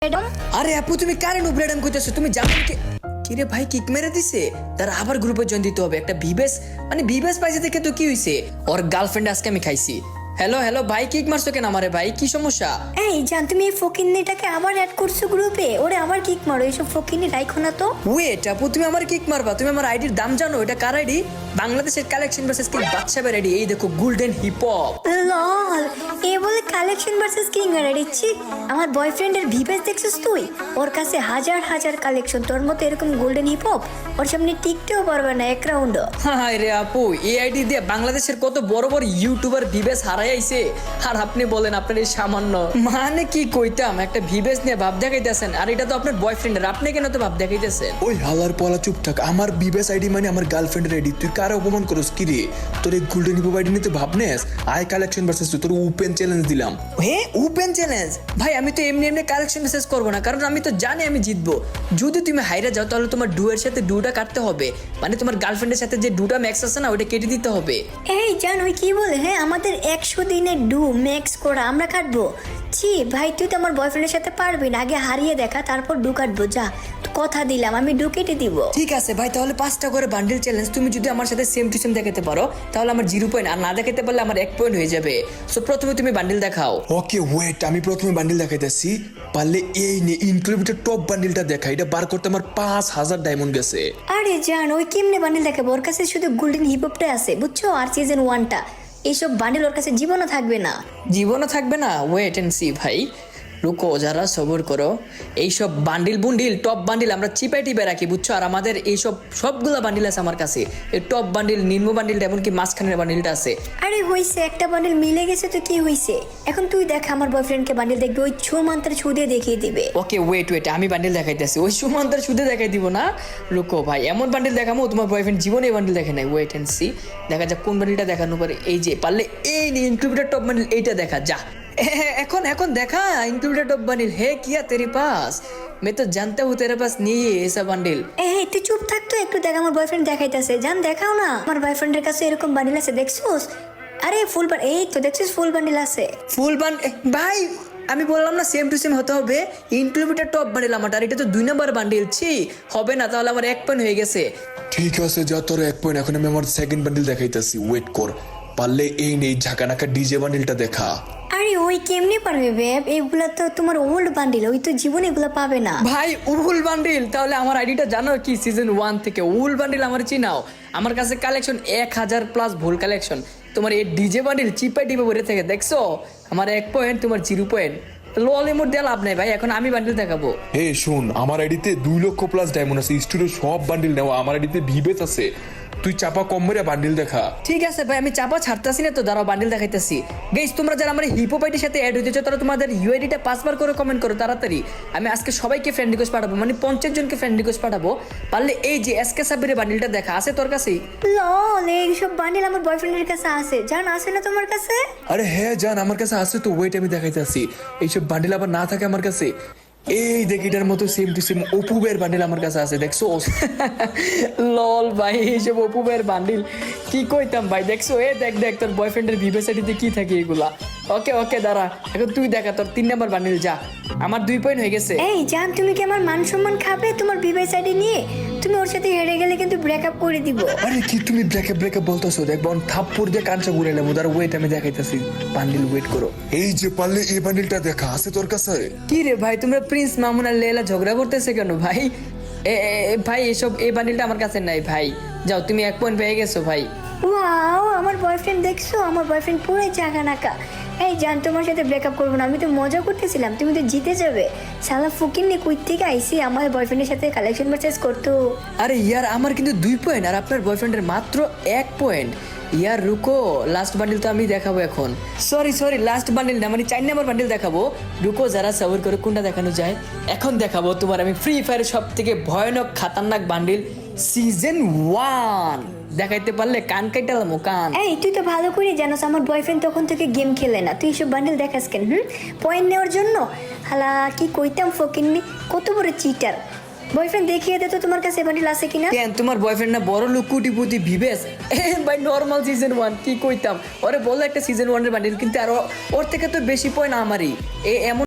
আরে আপু তুমি কারে নুবলেডাম কইতেছো? তুমি জানো কি? কিরে ভাই কিক মেরে দিছে, তার আবার গ্রুপে জয়েন দিতে হবে। একটা ভিবেস মানে ভিবেস পাইছে দেখে তো কি হইছে, ওর গার্লফ্রেন্ড আজকে আমি খাইছি। হ্যালো হ্যালো ভাই, কিক মারছো কেন আমারে ভাই? কি সমস্যা? এই জান, তুমি এই ফকিন্নিটাকে আবার অ্যাড করছো গ্রুপে? ওরে আবার কিক মারো, এইসব ফকিন্নি রাইখো না তো। ওয়েট আপু, তুমি আমার কিক মারবা? তুমি আমার আইডির দাম জানো? এটা কার আইডি? বাংলাদেশের কালেকশন ভার্সেস কিং বাদশাহের আইডি। এই দেখো গোল্ডেন হিপ হপ। লল, এ বলে কালেকশন ভার্সেস কিং এর দিচ্ছি। আমার বয়ফ্রেন্ডের ভিভেস দেখছিস তুই? ওর কাছে হাজার হাজার কালেকশন, তোর মতো এরকম গোল্ডেন হিপ হপ ওর সামনে টিকতেও পারবে না এক রাউন্ড। হায় রে আপু, এই আইডি দিয়ে বাংলাদেশের কত বড় বড় ইউটিউবার ভিভেস হারাই আইছে, আর আপনি বলেন আপনার এই সামান্য মানে কি কইতাম একটা ভিভেস নিয়ে ভাব দেখাইতেছেন, আর এটা তো আপনার বয়ফ্রেন্ডের, আপনি কেন তো ভাব দেখাইতেছেন? ওই হালার পলা চুপ থাক। আমার বিবেস আইডি মানে আমার গার্লফ্রেন্ডের আইডি, তুই কারে অপমান করস কি রে? তোর এই গোল্ডেন হিপ আইডি নিতে ভাবনেস? আই কালেকশন ভার্সেস তোর ওপেন চ্যালেঞ্জ দিলাম। হে ওপেন চ্যালেঞ্জ? ভাই আমি তো এমনি এমনি কালেকশন মেসেজ করবো না, কারণ আমি তো জানি আমি জিতবো। যদি তুমি হাইরা যাও তাহলে তোমার ডুয়ের সাথে ডুটা কাটতে হবে, মানে তোমার গার্লফ্রেন্ডের সাথে যে ডুটা ম্যাক্স আছে না ওটা কেটে দিতে হবে। এই জান, ওই কি বলে? হ্যাঁ, আমাদের 100 দিনের ডু ম্যাক্স করা আমরা কাটবো। ছি ভাই, তুই তো আমার বয়ফ্রেন্ডের সাথে পারবি না, আগে হারিয়ে দেখা তারপর ডু কাটবো। যা, কথা দিলাম আমি ডু কেটে দিব। ঠিক আছে ভাই, তাহলে 5টা করে বান্ডিল চ্যালেঞ্জ। তুমি যদি আমার সাথে সেম টু সেম দেখাতে পারো তাহলে আমার 0 পয়েন্ট, আর না দেখাতে পারলে আমার 1 পয়েন্ট হয়ে যাবে। সো প্রথমে তুমি বান্ডিল দেখাও। ওকে ওয়েট, আমি প্রথমে বান্ডিল দেখাইতেছি। পারলে এই নে ইনক্লুডেড টপ বান্ডিলটা দেখা, এটা বার করতে আমার 5000 ডায়মন্ড গেছে। আরে জান, ওই কেমনে বান্ডিল দেখাবো? ওর কাছে শুধু গোল্ডেন হিপ হপটাই আছে বুঝছো, আর সিজন 1টা। এইসব বান্ডিল ওর কাছে জীবনও থাকবে না। জীবনও থাকবে না? ওয়েট এন্ড সি ভাই, রুকো যারা, সবর করো। এইসব বান্ডিল বুন্ডিল টপ বান্ডিল আমরা চিপাই টিপে রাখি বুঝছো, আর আমাদের এইসব সবগুলো বান্ডিল আছে আমার কাছে। এই টপ বান্ডিল, নিম্ন বান্ডিলটা, এমনকি মাঝখানের বান্ডিলটা আছে। আরে হইছে, একটা বান্ডিল মিলে গেছে তো কি হইছে? এখন তুই দেখ আমার বয়ফ্রেন্ডকে বান্ডিল দেখবি, ওই ছু মান্তার ছু দিয়ে দেখিয়ে দিবে। ওকে ওয়েট ওয়েট, আমি বান্ডিল দেখাইতেছি। ওই সুমন্তার সুদে দেখাই দিব না, রুকো ভাই। এমন বান্ডিল দেখাবো তোমার বয়ফ্রেন্ড জীবনে এই বান্ডিল দেখে নাই। ওয়েট এন্ড সি, দেখা যাক কোন বান্ডিলটা দেখানো পারে। এই যে পারলে এই ইনক্লুডেড টপ বান্ডিল এইটা দেখা যা। এখন এখন দেখা इंक्लूडेड टॉप बंडल है क्या तेरे पास? मैं तो जानता हूँ तेरे पास नहीं है ऐसा बंडल। এই তুই চুপ থাক তো একটু, দেখ আমার বয়ফ্রেন্ড দেখাইতেছে। জান দেখাও না, আমার বয়ফ্রেন্ডের কাছে এরকম বান্ডিল আছে দেখছোস? আরে ফুল বান্ডিল, এই তো দেখছিস ফুল বান্ডিল আছে। ফুল বান্ড ভাই, আমি বললাম না সেম টু সেম হতে হবে। ইনক্লুডেড টপ বান্ডেল আমার, আর এটা তো 2 নম্বর বান্ডেল। ছি হবে না, তাহলে আমার 1 পয়েন্ট হয়ে গেছে। ঠিক আছে যা, তোর 1 পয়েন্ট। এখন আমি আমার সেকেন্ড বান্ডিল দেখাইতেছি, ওয়েট কর। পারলে এই নেই ঝাঁকানাকা ডিজে বান্ডিলটা দেখা। আরে ওই কেমনে পারবে বেব? এগুলা তো তোমার ওল্ড বান্ডিল, ওই তো জীবনে এগুলা পাবে না। ভাই উল বান্ডিল? তাহলে আমার আইডিটা জানো কি? সিজন 1 থেকে উল বান্ডিল আমার চিনাও। আমার কাছে কালেকশন 1000 প্লাস ভুল কালেকশন। তোমার এই ডিজে বান্ডিল চিপাই টিপে ভরে থেকে দেখছো? আমার 1 পয়েন্ট, তোমার 0 পয়েন্ট। লল এমোট দিয়ে লাভ নাই ভাই, এখন আমি বান্ডিল দেখাবো। হে শুন, আমার আইডিতে 2 লক্ষ প্লাস ডায়মন্ড আছে। স্টুডিও সব বান্ডিল নেওয়া, আমার আইডিতে ভিবেস আছে। তুই চাপা কম মেরে বান্ডিল দেখা। ঠিক আছে ভাই, আমি চাপা ছাড়তাছি না তো, দাঁড়াও বান্ডিল দেখাইতেছি। গাইস তোমরা যারা আমার হিপো পাইটির সাথে অ্যাড হইতেছো তারা তোমাদের ইউআইডিটা 5 বার করে কমেন্ট করো তাড়াতাড়ি। আমি আজকে সবাইকে ফ্রেন্ড রিকোয়েস্ট পাঠাবো, মানে 50 জনকে ফ্রেন্ড রিকোয়েস্ট পাঠাবো। পারলে এই যে এসকে সাবিরের বান্ডিলটা দেখা, আছে তোর কাছেই? লল, এইসব বান্ডিল আমার বয়ফ্রেন্ডের কাছে আছে। জান আছে না তোমার কাছে? আরে হ্যাঁ জান, আমার কাছে আছে তো। ওয়েট আমি দেখাইতেছি। এইসব বান্ডিল আবার না থাকে আমার কাছে। এই দেখ, এটার মতো সেম টু সেম অপুবের বান্ডিল আমার কাছে আছে দেখছো? লল ভাই, এইসব অপুবের বান্ডিল কি কইতাম ভাই, দেখছো? এ দেখ দেখ তোর বয়ফ্রেন্ডের ভিভেসাইটিতে কি থাকে এগুলা। ওকে ওকে দাঁড়া, এখন তুই দেখা তোর 3 নম্বর বান্ডিল যা। আমার 2 পয়েন্ট হয়ে গেছে। এই জান, তুমি কি আমার মান সম্মান খাবে তোমার বিবাহ সাইডে নিয়ে? তুমি ওর সাথে হেরে গেলে কিন্তু ব্রেকআপ করে দিব। আরে কি তুমি ব্রেকআপ বলতেছো? দেখবো থাপ্পড় দিয়ে কাঞ্চা ঘুরে নেবো। দাঁড়া ওয়েট, আমি দেখাইতেছি বান্ডিল, ওয়েট করো। এই যে পারলে এই বান্ডিলটা দেখা, আছে তোর কাছে? কি রে ভাই, তোমরা প্রিন্স মামুন আর লেলা ঝগড়া করতেছে কেন ভাই? ভাই এসব এই বান্ডিলটা আমার কাছে নাই ভাই। যাও, তুমি 1 পয়েন্ট পেয়ে গেছো ভাই। ওয়াও, আমার বয়ফ্রেন্ড দেখছো? আমার বয়ফ্রেন্ড পুরো জাগা নাকা। এই জান, তোমার সাথে ব্রেকআপ করবো না, আমি তো মজা করতেছিলাম, তুমি তো জিতে যাবে। শালা ফুকিন নে কই থেকে আইছি আমার বয়ফ্রেন্ডের সাথে কালেকশন পারচেজ করতো। আরে ইয়ার, আমার কিন্তু 2 পয়েন্ট আর আপনার বয়ফ্রেন্ডের মাত্র 1 পয়েন্ট। ইয়ার রুকো, লাস্ট বান্ডিল তো আমি দেখাবো এখন। সরি লাস্ট বান্ডিল না, মানে 4 নম্বর বান্ডিল দেখাবো। রুকো যারা, সবর করে কোনটা দেখানো যায়। এখন দেখাবো তোমার আমি ফ্রি ফায়ারের সব থেকে ভয়ানক খাতারনাক বান্ডিল সিজন 1 দেখাইতে পারলে কান কাইটালাম কান। এই তুই তো ভালো করে জানোস আমার বয়ফ্রেন্ড তখন থেকে গেম খেলে না, তুই এসব বান্ডেল দেখাস কেন? পয়েন্ট নেওয়ার জন্য? হালা কি কইতাম ফকিন্নি, কত বড় চিটার। বয়ফ্রেন্ড দেখিয়ে দে তো তোমার কাছে বান্ডেল আছে কিনা। কেন তোমার বয়ফ্রেন্ড না বড় লোক কোটিপতি ভিবেস? ভাই নরমাল সিজন 1 কি কইতাম, ওরে বললো একটা সিজন 1 এর বান্ডিল, কিন্তু আর ওর থেকে তো বেশি পয়েন্ট আমারই। এমন